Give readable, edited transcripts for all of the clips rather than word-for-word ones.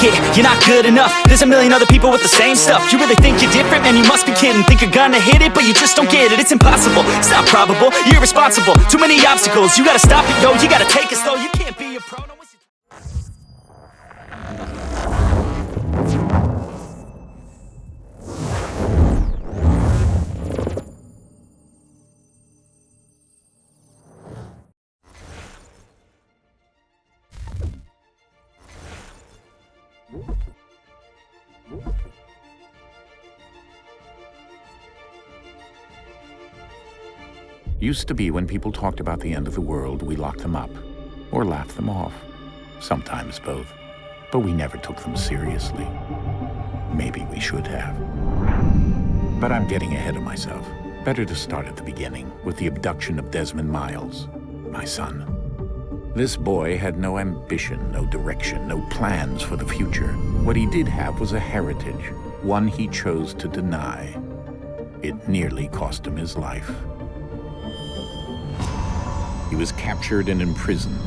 it, you're not good enough. There's a million other people with the same stuff. You really think you're different? Man, you must be kidding. Think you're gonna hit it, but you just don't get it. It's impossible, it's not probable, you're irresponsible. Too many obstacles, you gotta stop it, yo. You gotta take it slow, you can't be a pro. No, Used to be when people talked about the end of the world, we locked them up or laughed them off. Sometimes both. But we never took them seriously. Maybe we should have. But I'm getting ahead of myself. Better to start at the beginning with the abduction of Desmond Miles, my son. This boy had no ambition, no direction, no plans for the future. What he did have was a heritage, one he chose to deny. It nearly cost him his life. He was captured and imprisoned.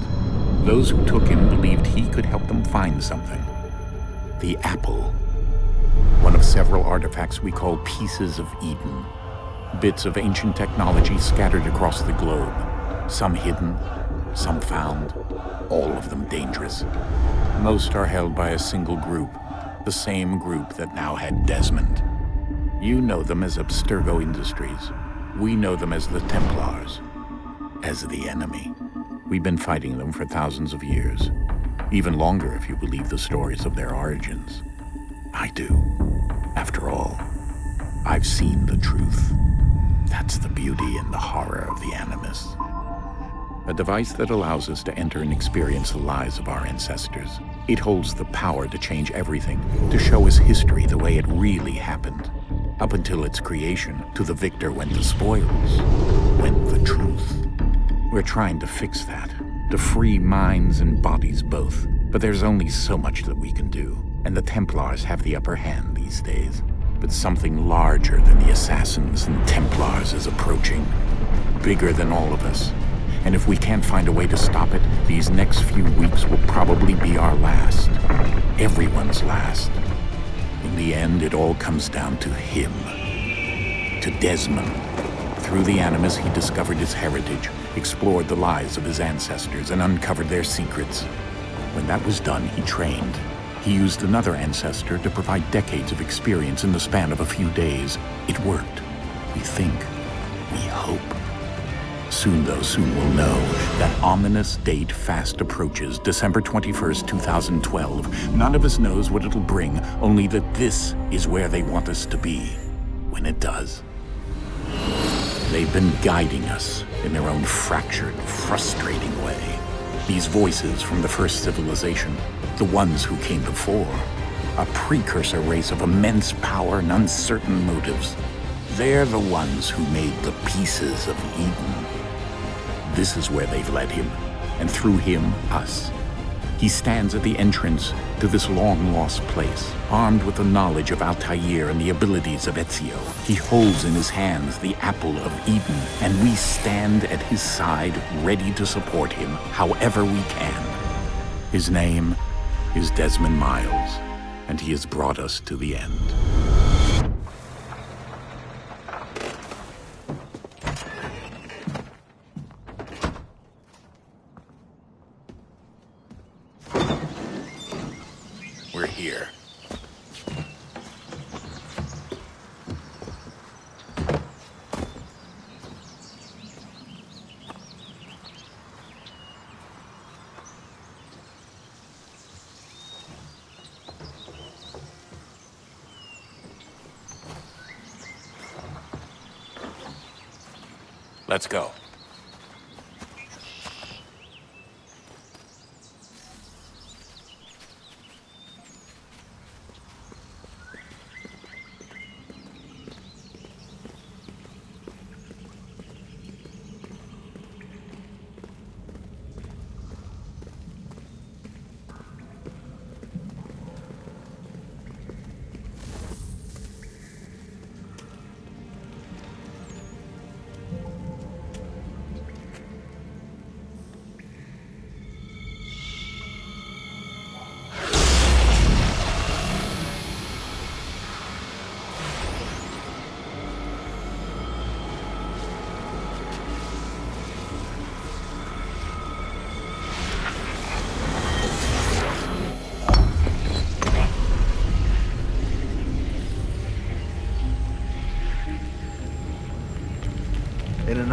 Those who took him believed he could help them find something. The apple. One of several artifacts we call pieces of Eden. Bits of ancient technology scattered across the globe. Some hidden, some found, all of them dangerous. Most are held by a single group, the same group that now had Desmond. You know them as Abstergo Industries. We know them as the Templars. As the enemy. We've been fighting them for thousands of years. Even longer if you believe the stories of their origins. I do. After all, I've seen the truth. That's the beauty and the horror of the Animus. A device that allows us to enter and experience the lives of our ancestors. It holds the power to change everything, to show us history the way it really happened. Up until its creation, to the victor went the spoils, went the truth. We're trying to fix that, to free minds and bodies both. But there's only so much that we can do, and the Templars have the upper hand these days. But something larger than the Assassins and Templars is approaching, bigger than all of us. And if we can't find a way to stop it, these next few weeks will probably be our last. Everyone's last. In the end, it all comes down to him. To Desmond. Through the Animus, he discovered his heritage, explored the lives of his ancestors, and uncovered their secrets. When that was done, he trained. He used another ancestor to provide decades of experience in the span of a few days. It worked. We think. We hope. Soon, though, soon we'll know. That ominous date fast approaches, December 21st, 2012. None of us knows what it'll bring, only that this is where they want us to be, when it does. They've been guiding us in their own fractured, frustrating way. These voices from the first civilization, the ones who came before, a precursor race of immense power and uncertain motives. They're the ones who made the pieces of Eden. This is where they've led him, and through him, us. He stands at the entrance to this long-lost place, armed with the knowledge of Altair and the abilities of Ezio. He holds in his hands the apple of Eden, and we stand at his side, ready to support him however we can. His name is Desmond Miles, and he has brought us to the end. We're here. Let's go.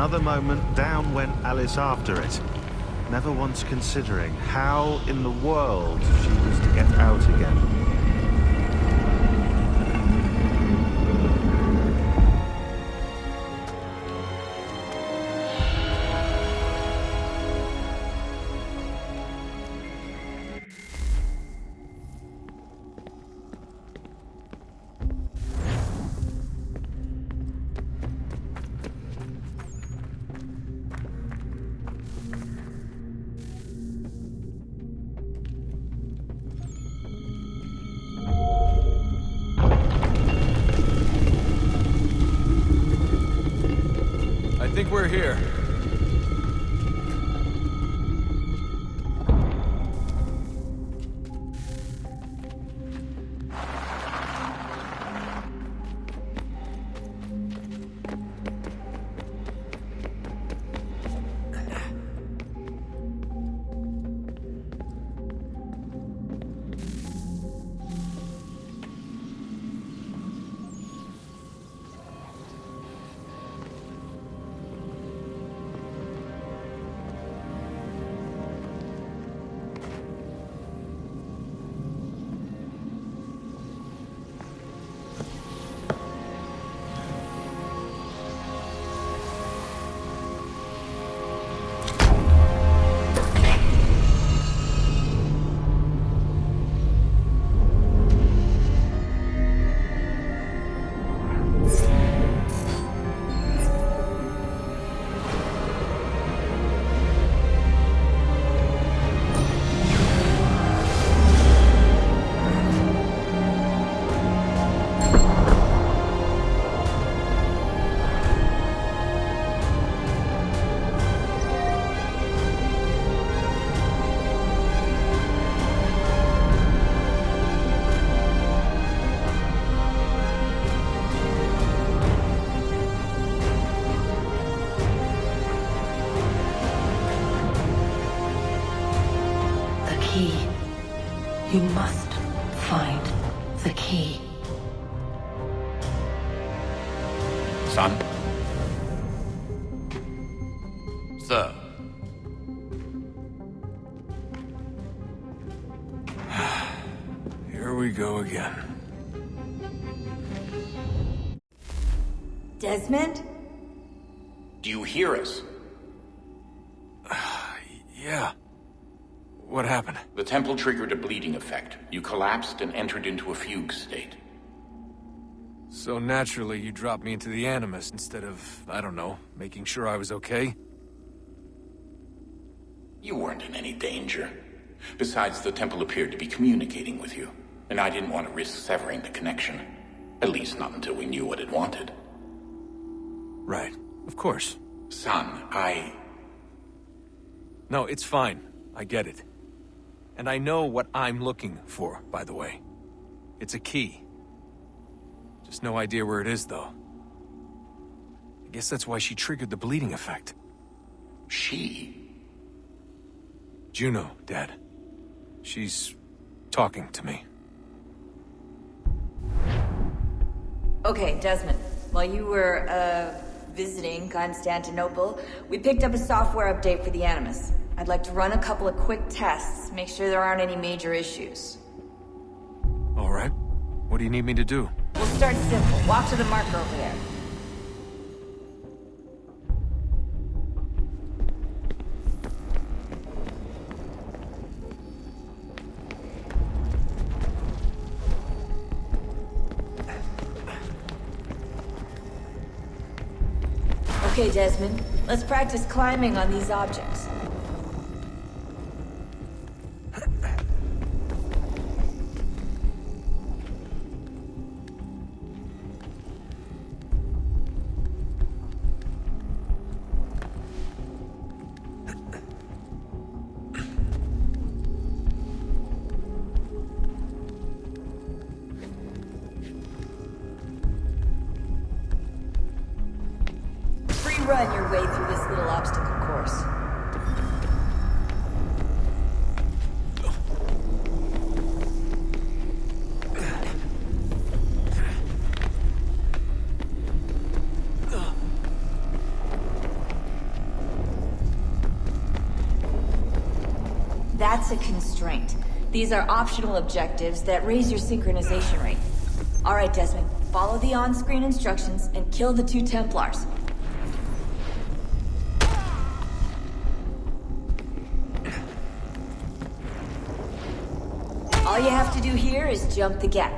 another moment, down went Alice after it, never once considering how in the world she was to get out again. I think we're here. You must find the key. Son? Sir. Here we go again. Desmond? Do you hear us? Yeah. What happened? The temple triggered a bleeding effect. You collapsed and entered into a fugue state. So naturally, you dropped me into the Animus instead of, I don't know, making sure I was okay? You weren't in any danger. Besides, the temple appeared to be communicating with you, and I didn't want to risk severing the connection. At least not until we knew what it wanted. Right. Of course. Son, No, it's fine. I get it. And I know what I'm looking for, by the way. It's a key. Just no idea where it is, though. I guess that's why she triggered the bleeding effect. She? Juno, Dad. She's talking to me. Okay, Desmond. While you were, visiting Constantinople, we picked up a software update for the Animus. I'd like to run a couple of quick tests, make sure there aren't any major issues. All right. What do you need me to do? We'll start simple. Walk to the marker over there. Okay, Desmond. Let's practice climbing on these objects. Run your way through this little obstacle course. That's a constraint. These are optional objectives that raise your synchronization rate. All right, Desmond. Follow the on-screen instructions and kill the 2 Templars. All you have to do here is jump the gap.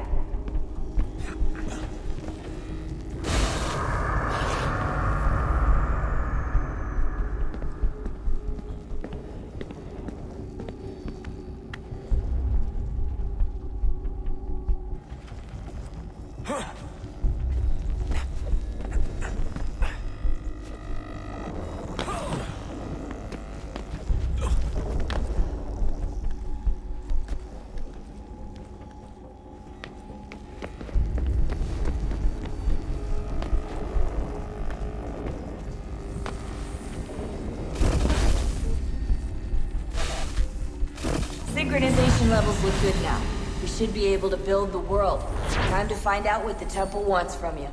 Synchronization levels look good now. We should be able to build the world. Time to find out what the temple wants from you.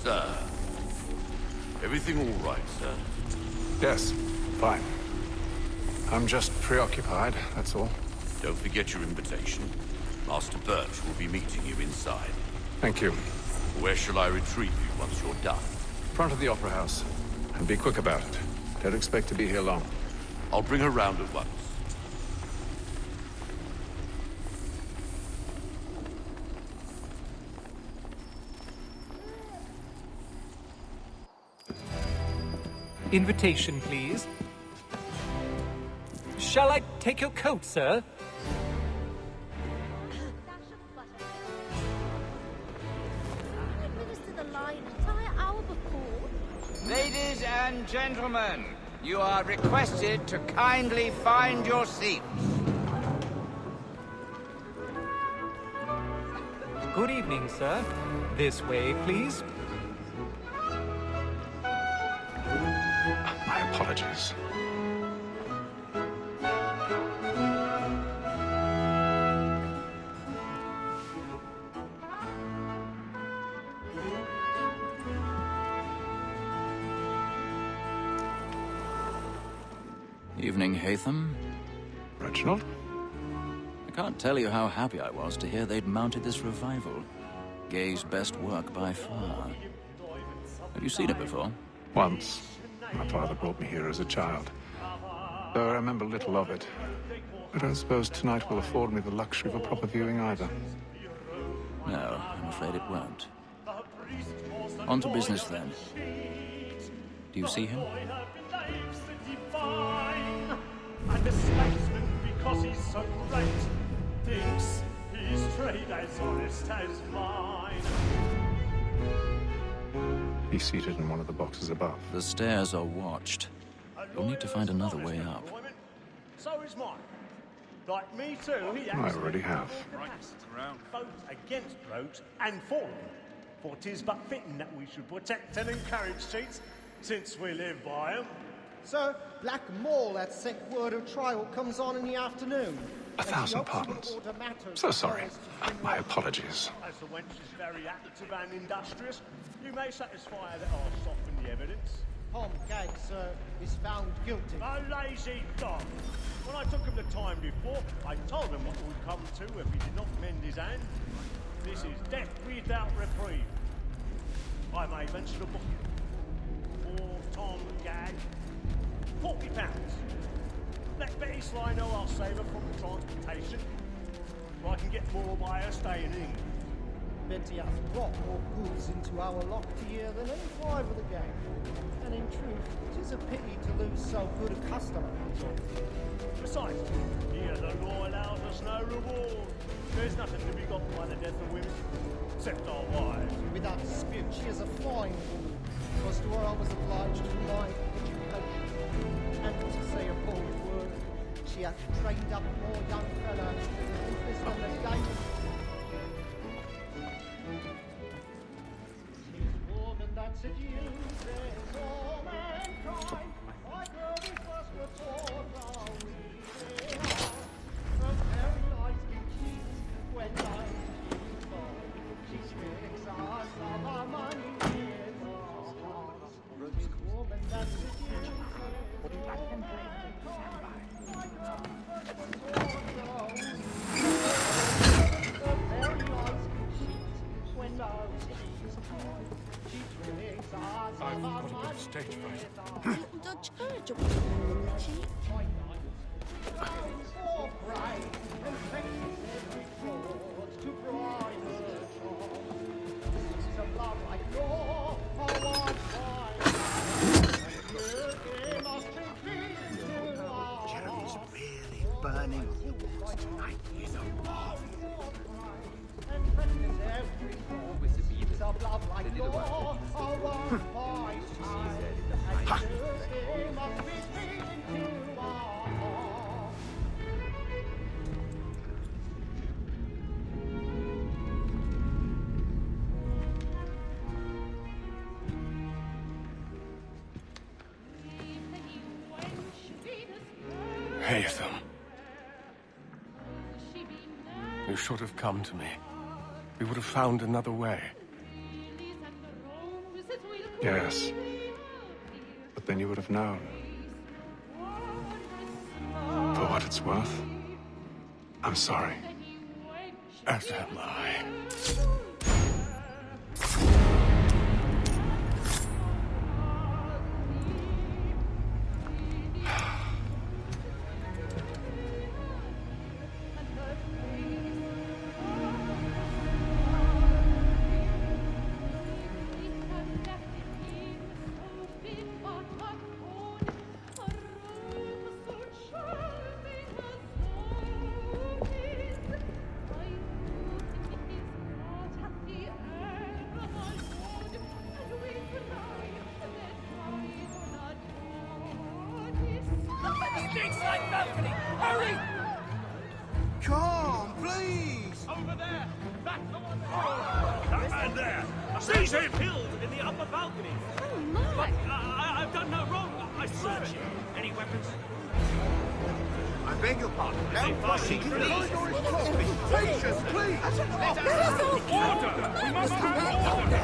Sir. Everything all right, sir? Yes, fine. I'm just preoccupied, that's all. Don't forget your invitation. Master Birch will be meeting you inside. Thank you. Where shall I retrieve you once you're done? Front of the Opera House. And be quick about it. Don't expect to be here long. I'll bring her round at once. Invitation, please. Shall I take your coat, sir? Ladies and gentlemen, you are requested to kindly find your seats. Good evening, sir. This way, please. My apologies. Evening, Hatham. Reginald? I can't tell you how happy I was to hear they'd mounted this revival. Gay's best work by far. Have you seen it before? Once. My father brought me here as a child. Though I remember little of it. But I suppose tonight will afford me the luxury of a proper viewing either. No, I'm afraid it won't. On to business then. Do you see him? And the statesman, because he's so great, thinks his trade as honest as mine. He's seated in one of the boxes above. The stairs are watched. You'll need to find another way up. So is mine. Like me too, he I already have. both against rogues and for them. For 'tis but fitting that we should protect and encourage cheats, since we live by them. Sir, Black Mall at Sec Word of Trial comes on in the afternoon. 1,000 pardons. So sorry. My apologies. As the wench is very active and industrious, you may satisfy her that I'll soften the evidence. Tom Gag, sir, is found guilty. A lazy dog! When I took him the time before, I told him what would come to if he did not mend his hand. This is death without reprieve. I may venture to book you. For Tom Gag, £40. Let Betty Sly know I'll save her from the transportation, or I can get more by her staying in England. Betty has brought more goods into our locked here than any five of the gang. And in truth, it is a pity to lose so good a customer. Besides, here the law allows us no reward. There's nothing to be got by the death of women, except our wives. Without dispute, she is a fine woman, because to her I was obliged to my education. And to say a bold word, she hath trained up more young fellows than the game. She's more than that seduces all mankind. burning halls. Tonight is a marvel. Haytham. You should have come to me. We would have found another way. Yes. But then you would have known. For what it's worth, I'm sorry. As am I. Come, please! Over there! That's the one! That man there! Sees him! Killed in the upper balcony! Oh, my! But I've done no wrong. I swear it. Any weapons? I beg your pardon. Now, Please, patience, please! Order! We must have order!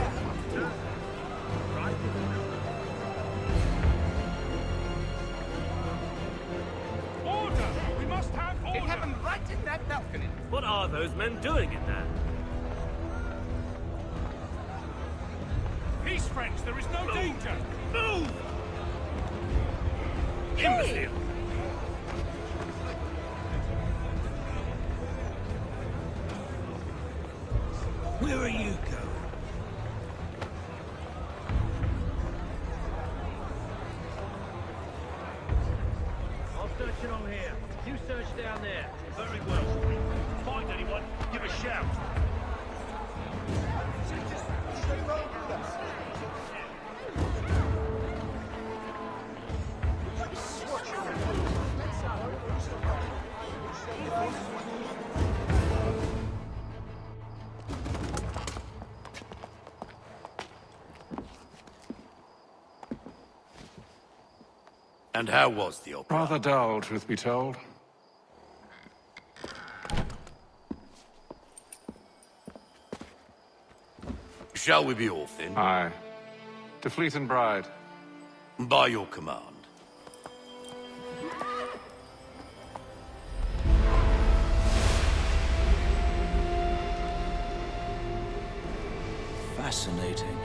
Order! We must have order! It happened right in that balcony. What are those men doing in there? Peace, friends. There is no danger. Move! Imbecile! Where are you going? I'll search along here. You search down there. Very well. Find anyone, give a shout. And how was the opera? Rather dull, truth be told. Shall we be off then? Aye. To Fleet and Bride. By your command. Fascinating.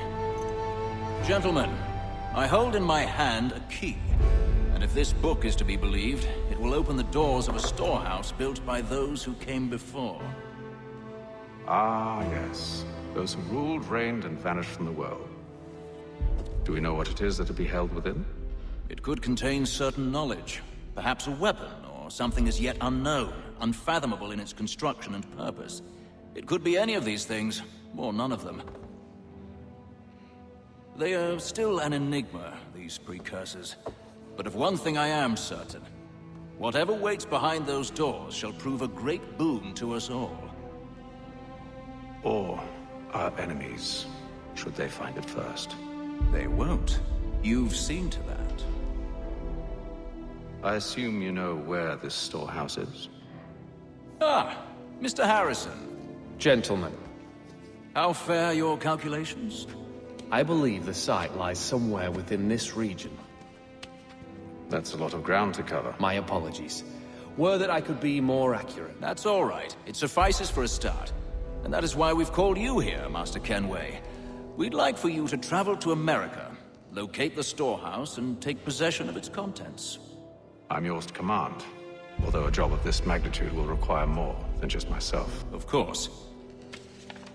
Gentlemen, I hold in my hand a key. And if this book is to be believed, it will open the doors of a storehouse built by those who came before. Ah, yes. Those who ruled, reigned, and vanished from the world. Do we know what it is that will be held within? It could contain certain knowledge. Perhaps a weapon, or something as yet unknown, unfathomable in its construction and purpose. It could be any of these things, or none of them. They are still an enigma, these precursors. But of one thing I am certain. Whatever waits behind those doors shall prove a great boon to us all. Or our enemies, should they find it first. They won't. You've seen to that. I assume you know where this storehouse is? Ah, Mr. Harrison. Gentlemen, How fare your calculations? I believe the site lies somewhere within this region. That's a lot of ground to cover. My apologies. Were that I could be more accurate. That's all right. It suffices for a start. And that is why we've called you here, Master Kenway. We'd like for you to travel to America, locate the storehouse, and take possession of its contents. I'm yours to command, although a job of this magnitude will require more than just myself. Of course.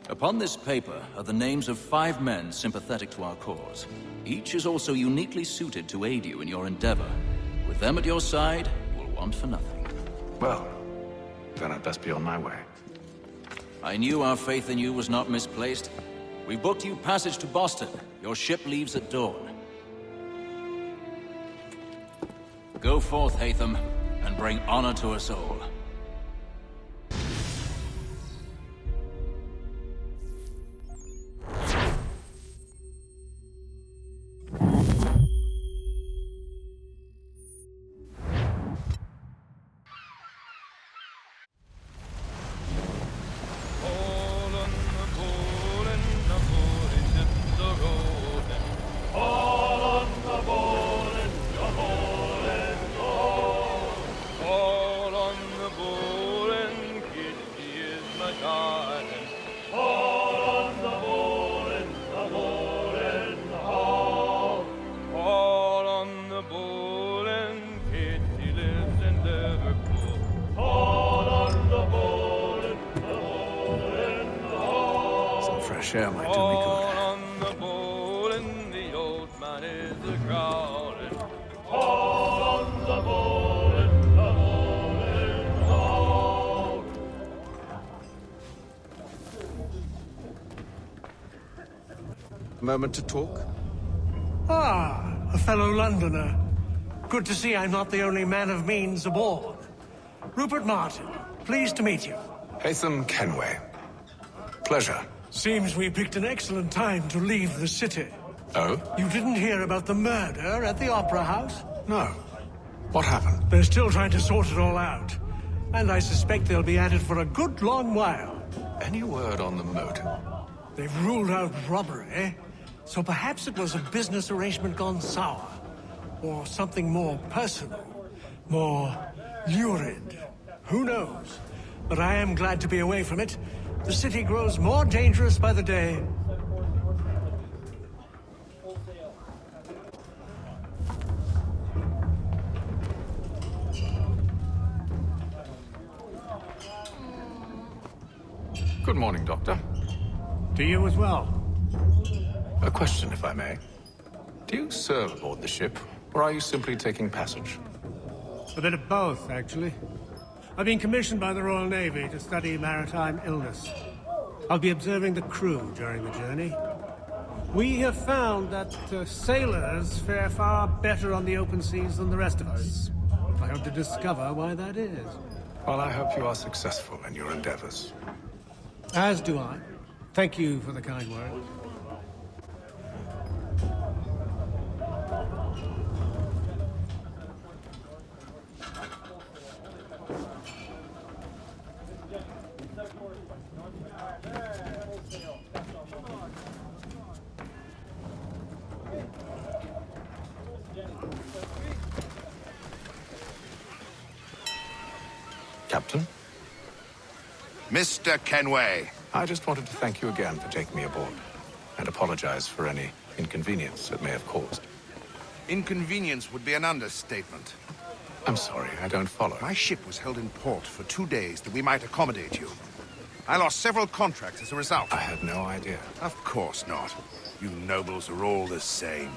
Upon this paper are the names of 5 men sympathetic to our cause. Each is also uniquely suited to aid you in your endeavor. With them at your side, you will want for nothing. Well, then I'd best be on my way. I knew our faith in you was not misplaced. We booked you passage to Boston. Your ship leaves at dawn. Go forth, Hatham, and bring honor to us all. Share might do me good. On the bowling, the old man is a-growling. On the bowling, oh. Moment to talk? Ah, a fellow Londoner. Good to see I'm not the only man of means aboard. Rupert Martin, pleased to meet you. Hatham Kenway. Pleasure. Seems we picked an excellent time to leave the city. Oh? You didn't hear about the murder at the Opera House? No. What happened? They're still trying to sort it all out. And I suspect they'll be at it for a good long while. Any word on the motive? They've ruled out robbery, so perhaps it was a business arrangement gone sour. Or something more personal, more lurid. Who knows? But I am glad to be away from it. The city grows more dangerous by the day. Good morning, Doctor. To you as well. A question, if I may. Do you serve aboard the ship, or are you simply taking passage? A bit of both, actually. I've been commissioned by the Royal Navy to study maritime illness. I'll be observing the crew during the journey. We have found that sailors fare far better on the open seas than the rest of us. I hope to discover why that is. Well, I hope you are successful in your endeavors. As do I. Thank you for the kind words. Captain? Mr. Kenway. I just wanted to thank you again for taking me aboard, and apologize for any inconvenience it may have caused. Inconvenience would be an understatement. I'm sorry, I don't follow. My ship was held in port for 2 days that we might accommodate you. I lost several contracts as a result. I had no idea. Of course not. You nobles are all the same.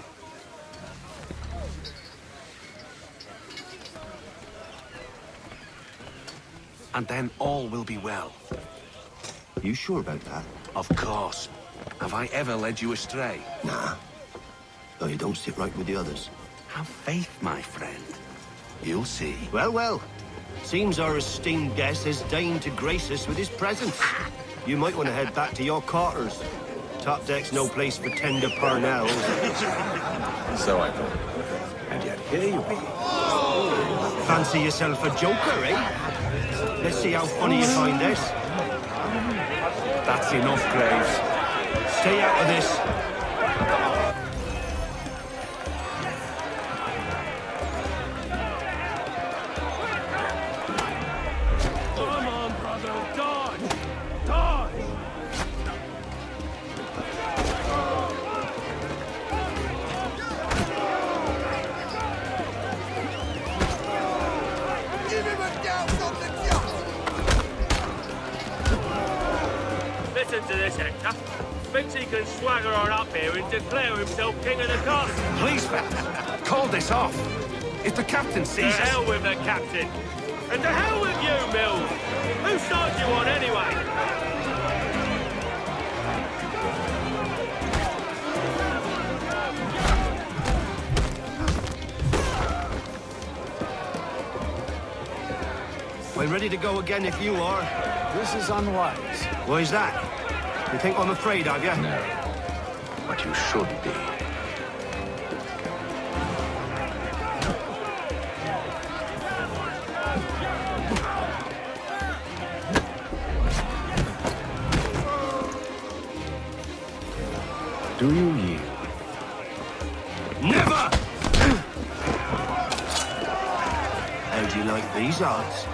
And then all will be well. You sure about that? Of course. Have I ever led you astray? Nah. Though you don't sit right with the others. Have faith, my friend. You'll see. Well, well. Seems our esteemed guest has deigned to grace us with his presence. You might want to head back to your quarters. Top deck's no place for tender parnells. So I thought. And yet here you be. Fancy yourself a joker, eh? Let's see how funny you find this. That's enough, Graves. Stay out of this. Come on, brother, dodge! Dodge! Give him a douse on the yacht! Listen to this, Hector. Thinks he can swagger on up here and declare himself king of the castle. Please, fellas, call this off. If the captain To sees us... hell with the captain. And to hell with you, Mills! Whose side you on, anyway? We're ready to go again if you are. This is unwise. Why is that? You think I'm afraid of you? No. But you should be. Do you yield? Never! How do you like these odds?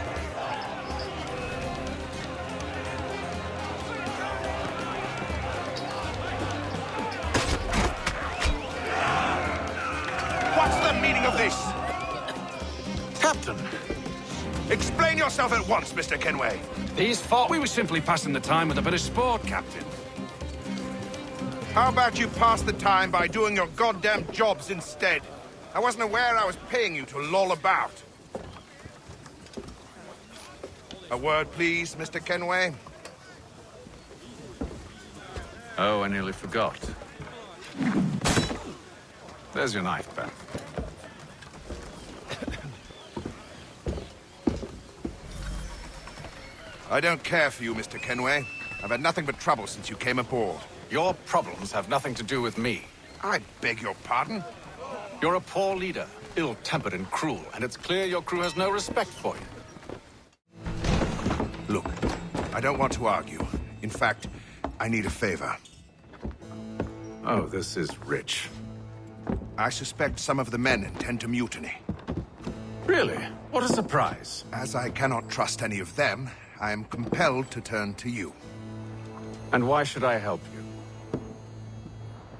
This! Captain! Explain yourself at once, Mr. Kenway. These fought. We were simply passing the time with a bit of sport, Captain. How about you pass the time by doing your goddamn jobs instead? I wasn't aware I was paying you to loll about. A word, please, Mr. Kenway. Oh, I nearly forgot. There's your knife, Ben. I don't care for you, Mr. Kenway. I've had nothing but trouble since you came aboard. Your problems have nothing to do with me. I beg your pardon? You're a poor leader, ill-tempered and cruel, and it's clear your crew has no respect for you. Look, I don't want to argue. In fact, I need a favor. Oh, this is rich. I suspect some of the men intend to mutiny. Really? What a surprise. As I cannot trust any of them, I am compelled to turn to you. And why should I help you?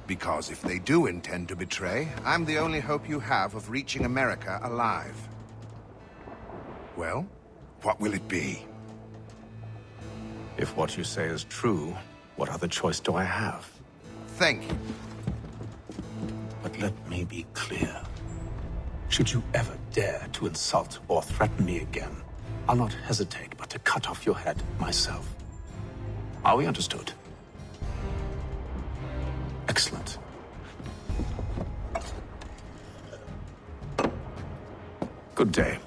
Because if they do intend to betray, I'm the only hope you have of reaching America alive. Well, what will it be? If what you say is true, what other choice do I have? Thank you. But let me be clear. Should you ever dare to insult or threaten me again, I'll not hesitate but to cut off your head myself. Are we understood? Excellent. Good day.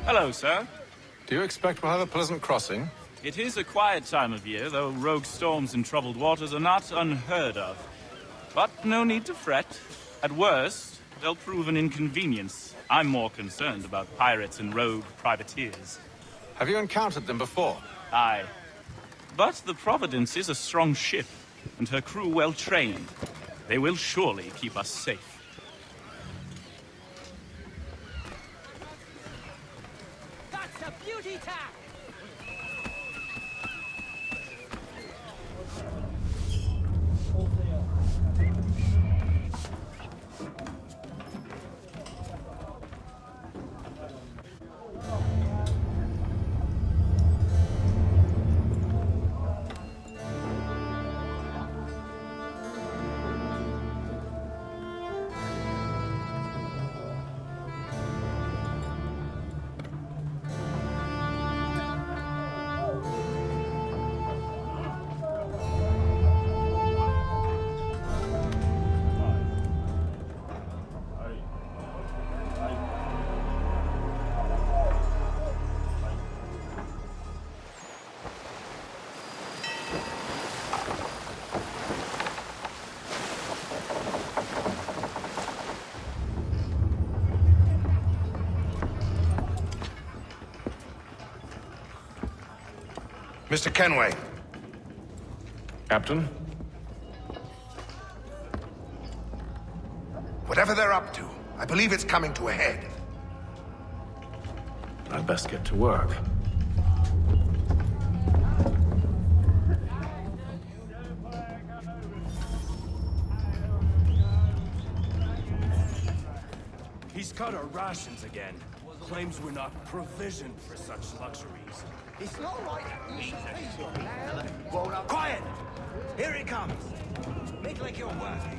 Hello, sir. Do you expect we'll have a pleasant crossing? It is a quiet time of year, though rogue storms and troubled waters are not unheard of. But no need to fret. At worst, they'll prove an inconvenience. I'm more concerned about pirates and rogue privateers. Have you encountered them before? Aye. But the Providence is a strong ship, and her crew well trained. They will surely keep us safe. That's a beauty tack! Mr. Kenway. Captain? Whatever they're up to, I believe it's coming to a head. I'd best get to work. He's cut our rations again. Claims we're not provisioned for such luxuries. It's not right. Quiet! Here he comes. Make like you're worthy.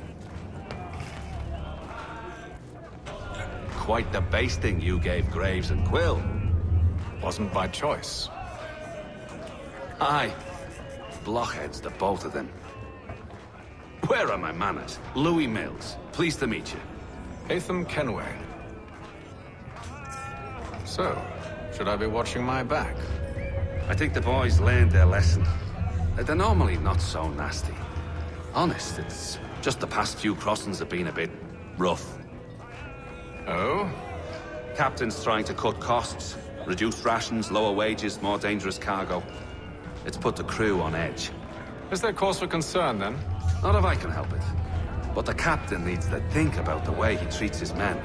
Quite the basting you gave Graves and Quill. Wasn't by choice. Aye. Blockheads, the both of them. Where are my manners? Louis Mills. Pleased to meet you. Hatham Kenway. So, should I be watching my back? I think the boys learned their lesson. They're normally not so nasty. Honest, it's just the past few crossings have been a bit rough. Oh? Captain's trying to cut costs. Reduced rations, lower wages, more dangerous cargo. It's put the crew on edge. Is there cause for concern, then? Not if I can help it. But the captain needs to think about the way he treats his men.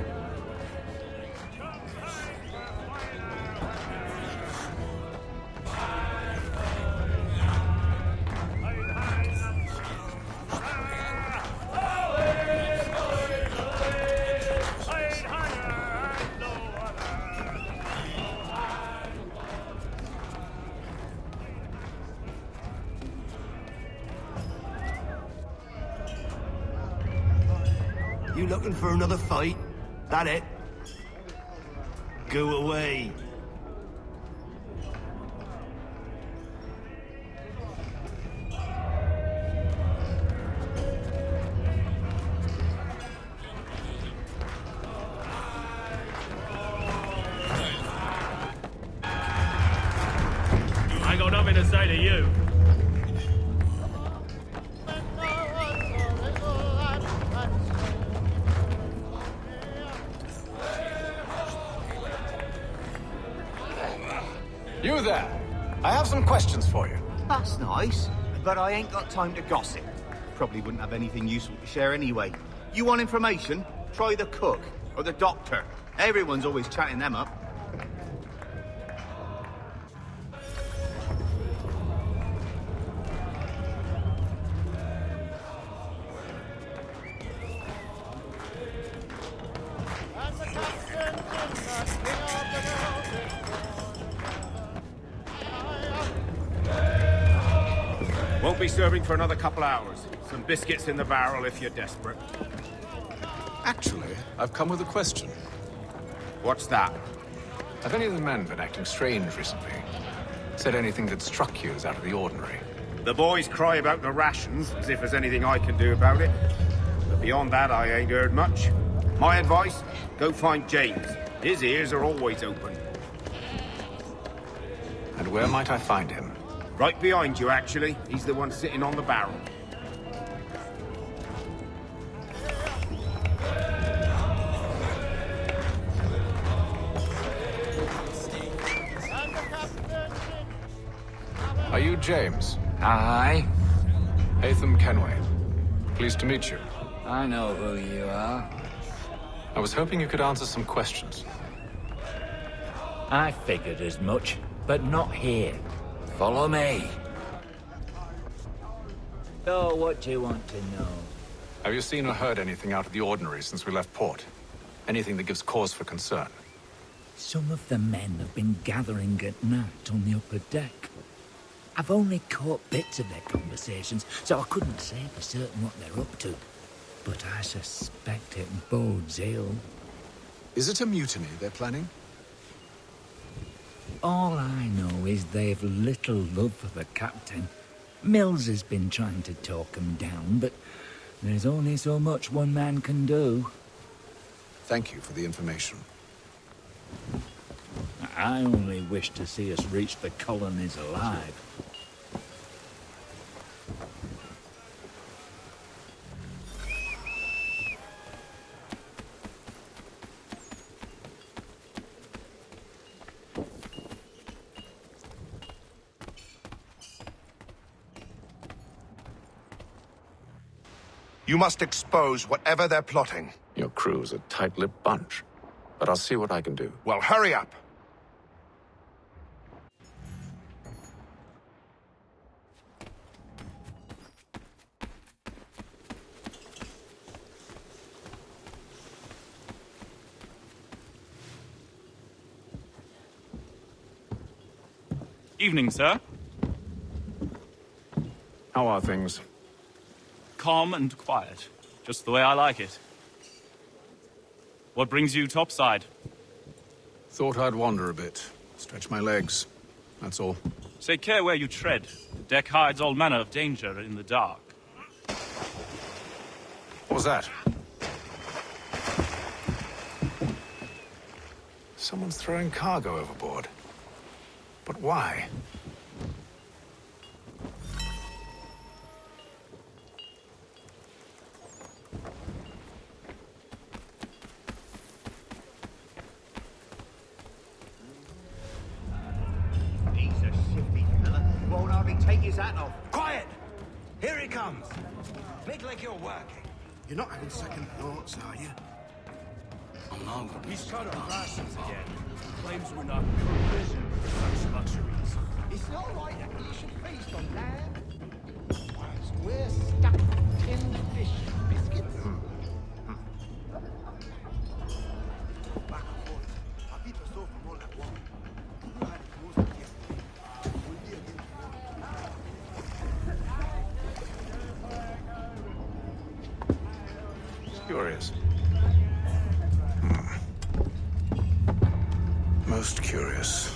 You looking for another fight? That it? Go away. I got nothing to say to you. You there! I have some questions for you. That's nice, but I ain't got time to gossip. Probably wouldn't have anything useful to share anyway. You want information? Try the cook or the doctor. Everyone's always chatting them up. Won't be serving for another couple hours. Some biscuits in the barrel if you're desperate. Actually, I've come with a question. What's that? Have any of the men been acting strange recently? Said anything that struck you as out of the ordinary? The boys cry about the rations, as if there's anything I can do about it. But beyond that, I ain't heard much. My advice, go find James. His ears are always open. And where might I find him? Right behind you, actually. He's the one sitting on the barrel. Are you James? Aye. Hatham Kenway. Pleased to meet you. I know who you are. I was hoping you could answer some questions. I figured as much, but not here. Follow me. So, what do you want to know? Have you seen or heard anything out of the ordinary since we left port? Anything that gives cause for concern? Some of the men have been gathering at night on the upper deck. I've only caught bits of their conversations, so I couldn't say for certain what they're up to. But I suspect it bodes ill. Is it a mutiny they're planning? All I know is they've little love for the captain. Mills has been trying to talk him down, but there's only so much one man can do. Thank you for the information. I only wish to see us reach the colonies alive. You must expose whatever they're plotting. Your crew's a tight-lipped bunch, but I'll see what I can do. Well, hurry up! Evening, sir. How are things? Calm and quiet. Just the way I like it. What brings you topside? Thought I'd wander a bit. Stretch my legs. That's all. Take care where you tread. The deck hides all manner of danger in the dark. What was that? Someone's throwing cargo overboard. But why? He's a shifty fella. Won't hardly take his hat off. Quiet! Here he comes. Make like you're working. You're not having second thoughts, are you? Oh no. He's cut our rations again. Claims we're not provisioned for such luxuries. It's not right that you should feast on land. Whilst we're stuck tinned fish and biscuits. Curious. Most curious.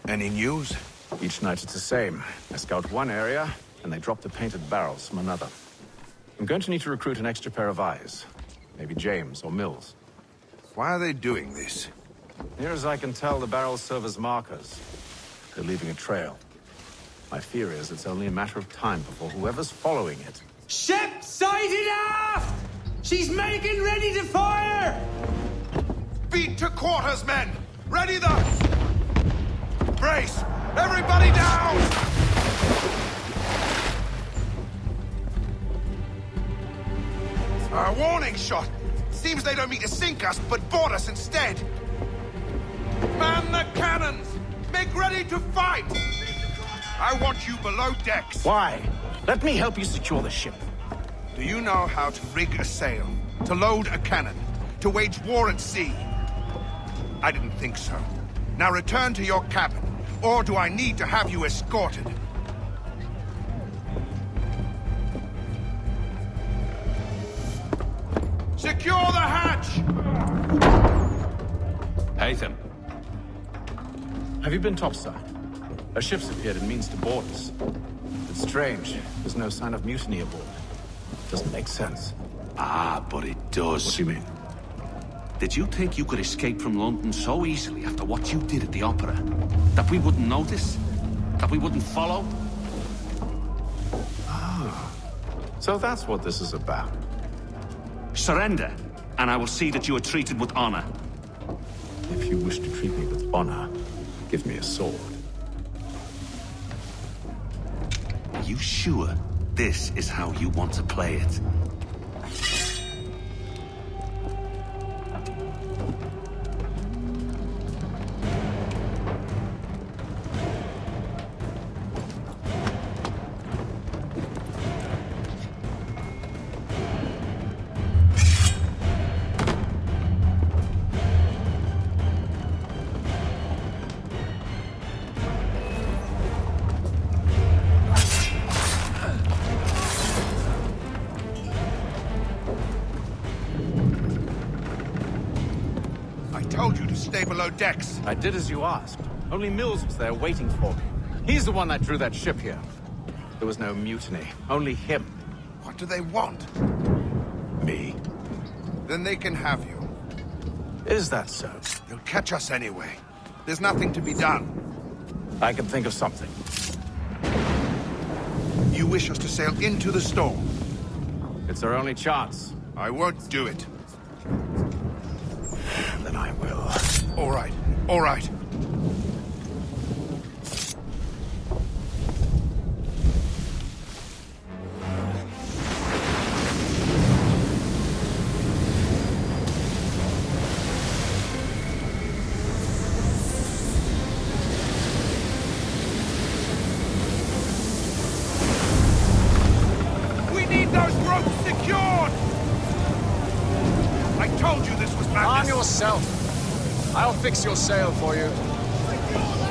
Any news? Each night it's the same. I scout one area, and they drop the painted barrels from another. I'm going to need to recruit an extra pair of eyes. Maybe James or Mills. Why are they doing this? Near as I can tell, the barrels serve as markers. They're leaving a trail. My fear is it's only a matter of time before whoever's following it... Ship sighted aft! She's making ready to fire! Beat to quarters, men! Ready the... Brace! Everybody down! A warning shot! Seems they don't mean to sink us, but board us instead! Man the cannons! Make ready to fight! I want you below decks! Why? Let me help you secure the ship. Do you know how to rig a sail? To load a cannon? To wage war at sea? I didn't think so. Now return to your cabin, or do I need to have you escorted? Secure the hatch! Haytham. Have you been topside? A ship's appeared and means to board us. It's strange. There's no sign of mutiny aboard. Doesn't make sense. Ah, but it does. What do you mean? Did you think you could escape from London so easily after what you did at the opera? That we wouldn't notice? That we wouldn't follow? Ah. So that's what this is about. Surrender, and I will see that you are treated with honor. If you wish to treat me with honor, give me a sword. Are you sure this is how you want to play it? Below decks. I did as you asked. Only Mills was there waiting for me. He's the one that drew that ship here. There was no mutiny. Only him. What do they want? Me. Then they can have you. Is that so? They'll catch us anyway. There's nothing to be done. I can think of something. you wish us to sail into the storm? It's our only chance. I won't do it. Then I will. All right, all right. We need those ropes secured! I told you this was madness. Arm yourself. I'll fix your sail for you. Thank you.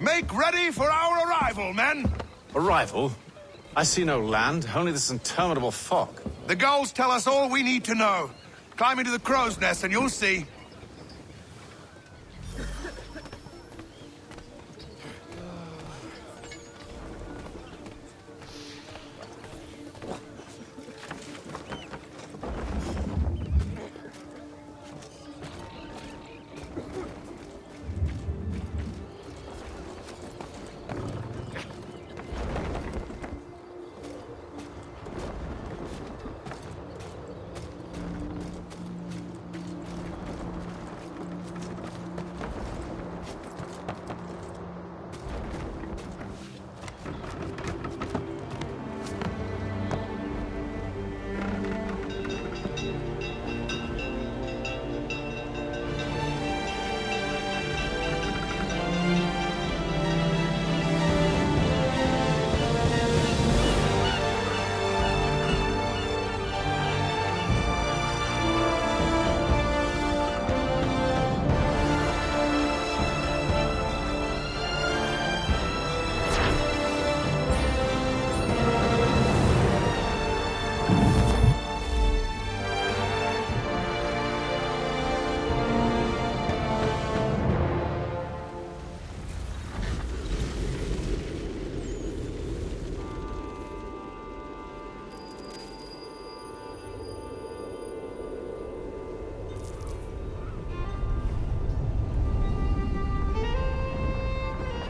Make ready for our arrival, men! Arrival? I see no land, only this interminable fog. The gulls tell us all we need to know. Climb into the crow's nest and you'll see.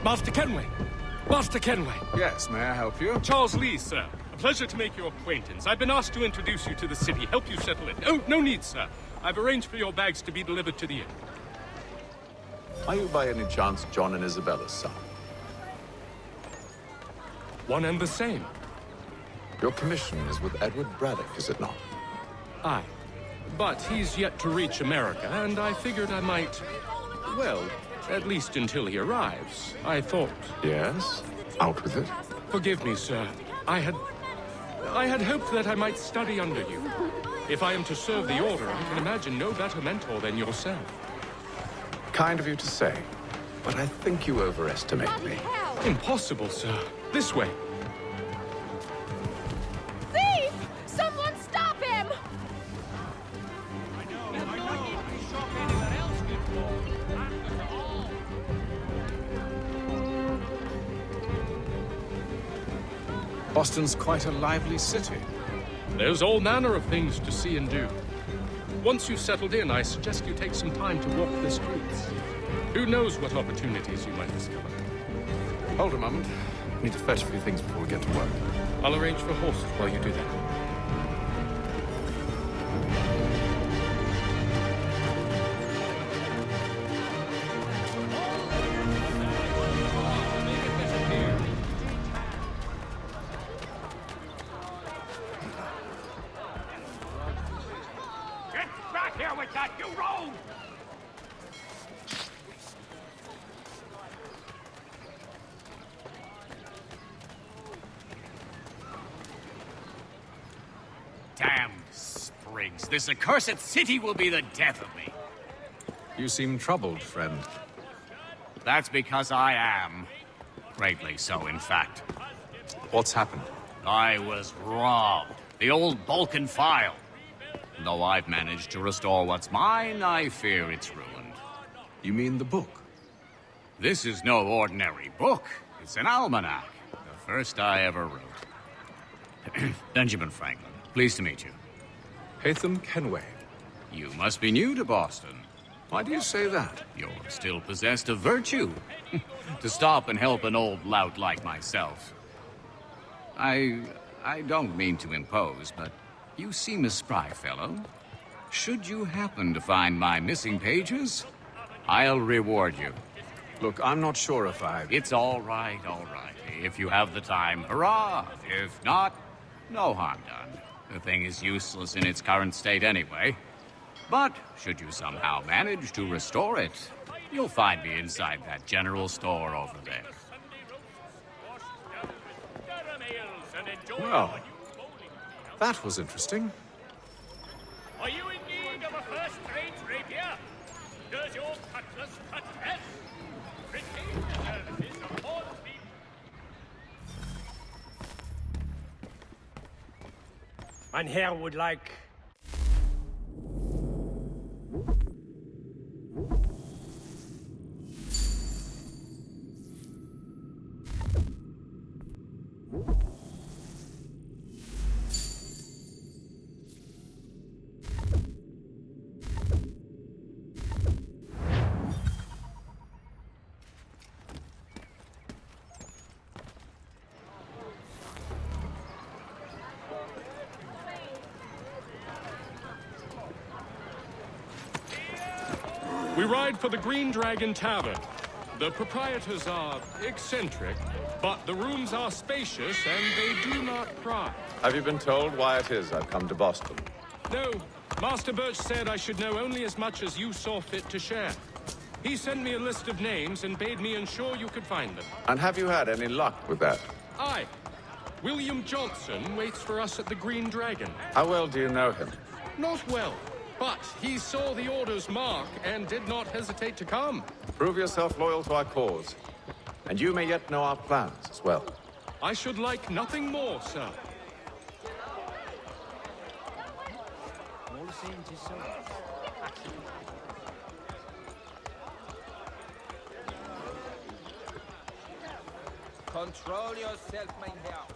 Master Kenway! Master Kenway! Yes, may I help you? Charles Lee, sir. A pleasure to make your acquaintance. I've been asked to introduce you to the city, help you settle in. Oh, no need, sir. I've arranged for your bags to be delivered to the inn. Are you by any chance John and Isabella's son? One and the same. Your commission is with Edward Braddock, is it not? Aye. But he's yet to reach America, and I figured I might... Well, at least until he arrives. I thought... Yes? Out with it. Forgive me, sir. I had hoped that I might study under you. If I am to serve the Order, I can imagine no better mentor than yourself. Kind of you to say, but I think you overestimate me. Impossible, sir. This way. Thief! Someone stop him! Boston's quite a lively city. There's all manner of things to see and do. Once you've settled in, I suggest you take some time to walk the streets. Who knows what opportunities you might discover. Hold a moment. I need to fetch a few things before we get to work. I'll arrange for horses while you do that. Get back here with that, you rogue! Damn sprigs. This accursed city will be the death of me. You seem troubled, friend. That's because I am. Greatly so, in fact. What's happened? I was robbed. The old Balkan file. Though I've managed to restore what's mine, I fear it's ruined. You mean the book? This is no ordinary book. It's an almanac. The first I ever wrote. Benjamin Franklin. Pleased to meet you. Hatham Kenway. You must be new to Boston. Why do you say that? You're still possessed of virtue. To stop and help an old lout like myself. I don't mean to impose, but you seem a spry fellow. Should you happen to find my missing pages, I'll reward you. Look, I'm not sure if I... It's all right, all right. If you have the time, hurrah! If not, no harm done. The thing is useless in its current state anyway. But should you somehow manage to restore it, you'll find me inside that general store over there. Well, that was interesting. Are you in need of a first-rate rapier? Does your cutlass cut less? Retain the services of all speed. Mein Herr would like... We ride for the Green Dragon Tavern. The proprietors are eccentric, but the rooms are spacious and they do not pry. Have you been told why it is I've come to Boston? No, Master Birch said I should know only as much as you saw fit to share. He sent me a list of names and bade me ensure you could find them. And have you had any luck with that? Aye. William Johnson waits for us at the Green Dragon. How well do you know him? Not well, but he saw the Order's mark and did not hesitate to come. Prove yourself loyal to our cause. And you may yet know our plans as well. I should like nothing more, sir. Control yourself, mein Herr.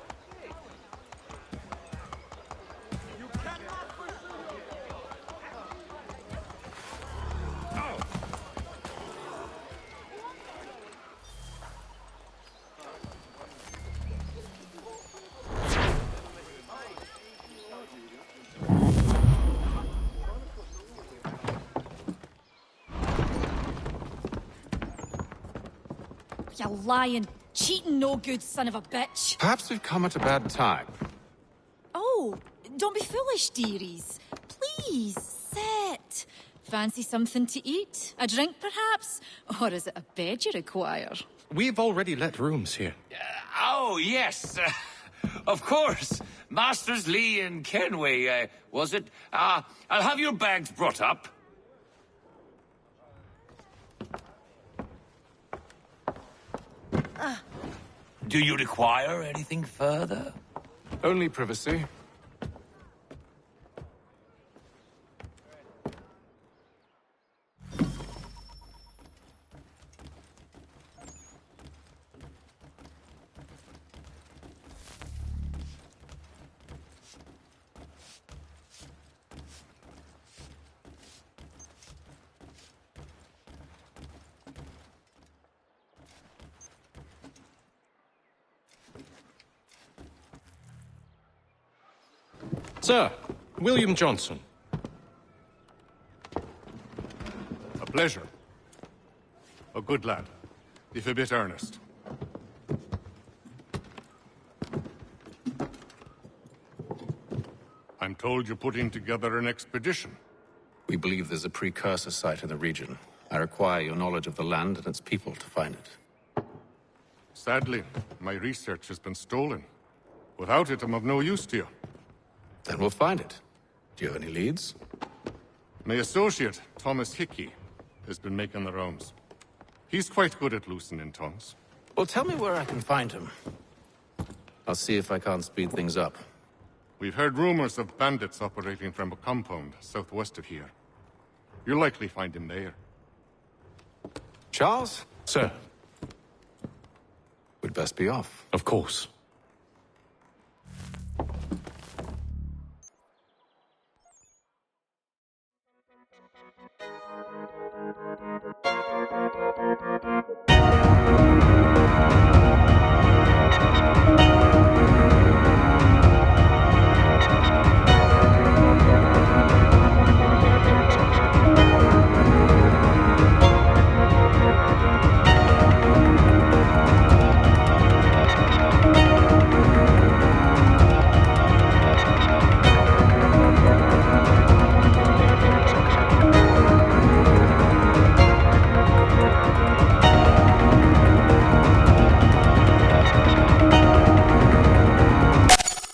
You lying, cheating, no good son of a bitch. Perhaps we've come at a bad time. Oh, don't be foolish, dearies. Please, sit. Fancy something to eat? A drink, perhaps? Or is it a bed you require? We've already let rooms here. Oh, yes. Of course. Masters Lee and Kenway, was it? I'll have your bags brought up. Do you require anything further? Only privacy. Sir, William Johnson. A pleasure. A good lad, if a bit earnest. I'm told you're putting together an expedition. We believe there's a precursor site in the region. I require your knowledge of the land and its people to find it. Sadly, my research has been stolen. Without it, I'm of no use to you. Then we'll find it. Do you have any leads? My associate, Thomas Hickey, has been making the rounds. He's quite good at loosening tongues. Well, tell me where I can find him. I'll see if I can't speed things up. We've heard rumors of bandits operating from a compound southwest of here. You'll likely find him there. Charles? Sir. We'd best be off. Of course.